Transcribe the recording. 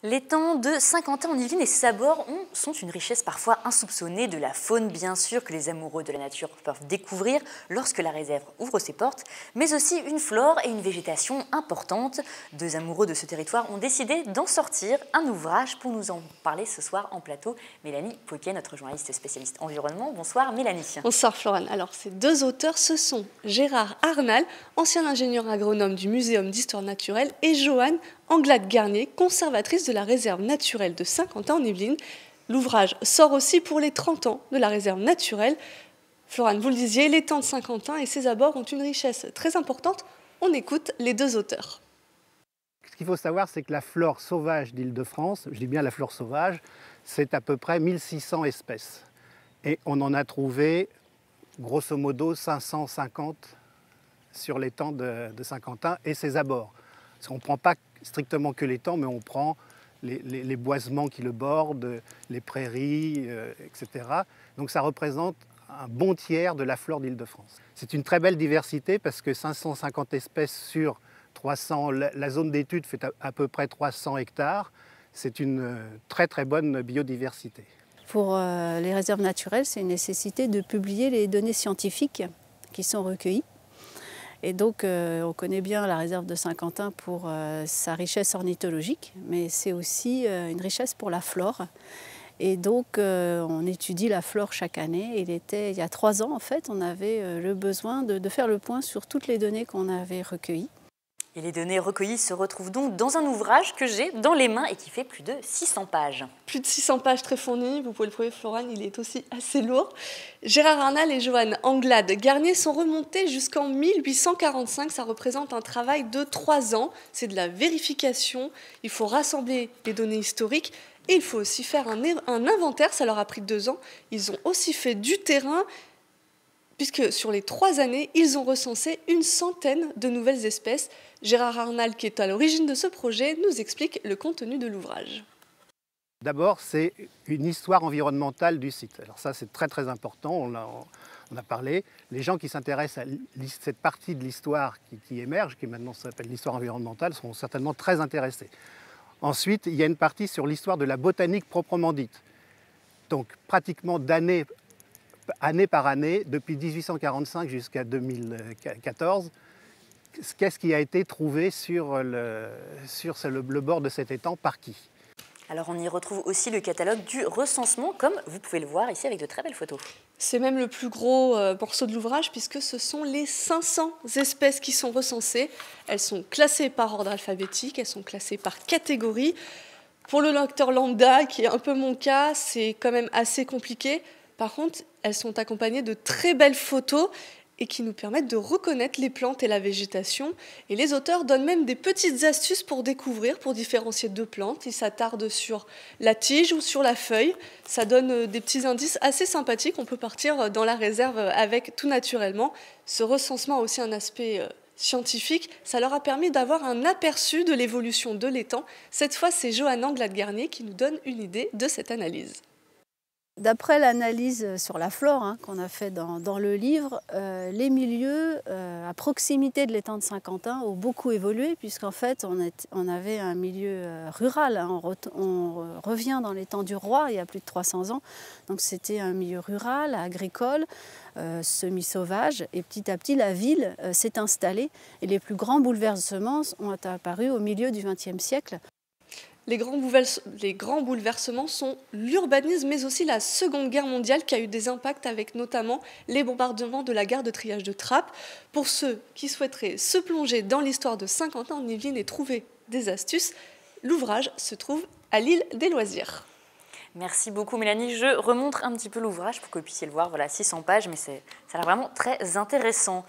L'étang de Saint-Quentin en Yvelines et ses abords sont une richesse parfois insoupçonnée de la faune, bien sûr, que les amoureux de la nature peuvent découvrir lorsque la réserve ouvre ses portes, mais aussi une flore et une végétation importantes. Deux amoureux de ce territoire ont décidé d'en sortir un ouvrage. Pour nous en parler ce soir en plateau, Mélanie Poquet, notre journaliste spécialiste environnement. Bonsoir Mélanie. Bonsoir Florane. Alors ces deux auteurs, ce sont Gérard Arnal, ancien ingénieur agronome du Muséum d'histoire naturelle, et Joanne Anglade-Garnier, conservatrice de la réserve naturelle de Saint-Quentin en Yvelines. L'ouvrage sort aussi pour les 30 ans de la réserve naturelle. Florane, vous le disiez, l'étang de Saint-Quentin et ses abords ont une richesse très importante. On écoute les deux auteurs. Ce qu'il faut savoir, c'est que la flore sauvage d'Île-de-France, je dis bien la flore sauvage, c'est à peu près 1600 espèces. Et on en a trouvé, grosso modo, 550 sur l'étang de Saint-Quentin et ses abords. On ne prend pas strictement que l'étang, mais on prend les boisements qui le bordent, les prairies, etc. Donc ça représente un bon tiers de la flore d'Île-de-France. C'est une très belle diversité parce que 550 espèces sur 300, la zone d'étude fait à peu près 300 hectares. C'est une très très bonne biodiversité. Pour les réserves naturelles, c'est une nécessité de publier les données scientifiques qui sont recueillies. Et donc, on connaît bien la réserve de Saint-Quentin pour sa richesse ornithologique, mais c'est aussi une richesse pour la flore. Et donc, on étudie la flore chaque année. Il y a 3 ans, en fait, on avait le besoin de faire le point sur toutes les données qu'on avait recueillies. Et les données recueillies se retrouvent donc dans un ouvrage que j'ai dans les mains et qui fait plus de 600 pages. Plus de 600 pages très fournies, vous pouvez le prouver Florane, il est aussi assez lourd. Gérard Arnal et Joanne Anglade-Garnier sont remontés jusqu'en 1845, ça représente un travail de 3 ans. C'est de la vérification, il faut rassembler les données historiques et il faut aussi faire un inventaire, ça leur a pris 2 ans. Ils ont aussi fait du terrain, puisque sur les 3 années, ils ont recensé une centaine de nouvelles espèces. Gérard Arnal, qui est à l'origine de ce projet, nous explique le contenu de l'ouvrage. D'abord, c'est une histoire environnementale du site. Alors ça, c'est très très important, on a parlé. Les gens qui s'intéressent à cette partie de l'histoire qui émerge, qui maintenant s'appelle l'histoire environnementale, seront certainement très intéressés. Ensuite, il y a une partie sur l'histoire de la botanique proprement dite. Donc, pratiquement année par année, depuis 1845 jusqu'à 2014, qu'est-ce qui a été trouvé sur le bord de cet étang, par qui? Alors on y retrouve aussi le catalogue du recensement, comme vous pouvez le voir ici avec de très belles photos. C'est même le plus gros morceau de l'ouvrage puisque ce sont les 500 espèces qui sont recensées. Elles sont classées par ordre alphabétique, elles sont classées par catégorie. Pour le lecteur lambda, qui est un peu mon cas, c'est quand même assez compliqué. Par contre, elles sont accompagnées de très belles photos et qui nous permettent de reconnaître les plantes et la végétation. Et les auteurs donnent même des petites astuces pour découvrir, pour différencier deux plantes. Ils s'attardent sur la tige ou sur la feuille. Ça donne des petits indices assez sympathiques. On peut partir dans la réserve avec tout naturellement. Ce recensement a aussi un aspect scientifique. Ça leur a permis d'avoir un aperçu de l'évolution de l'étang. Cette fois, c'est Joanne Anglade-Garnier qui nous donne une idée de cette analyse. D'après l'analyse sur la flore qu'on a fait dans le livre, les milieux à proximité de l'étang de Saint-Quentin ont beaucoup évolué puisqu'en fait on avait un milieu rural. On revient dans l'étang du Roi il y a plus de 300 ans. Donc c'était un milieu rural, agricole, semi-sauvage. Et petit à petit la ville s'est installée et les plus grands bouleversements ont apparu au milieu du XXe siècle. Les grands bouleversements sont l'urbanisme, mais aussi la Seconde Guerre mondiale qui a eu des impacts avec notamment les bombardements de la gare de triage de Trappes. Pour ceux qui souhaiteraient se plonger dans l'histoire de Saint-Quentin en Yvelines et trouver des astuces, l'ouvrage se trouve à l'île des Loisirs. Merci beaucoup Mélanie. Je remontre un petit peu l'ouvrage pour que vous puissiez le voir. Voilà, 600 pages, mais ça a l'air vraiment très intéressant.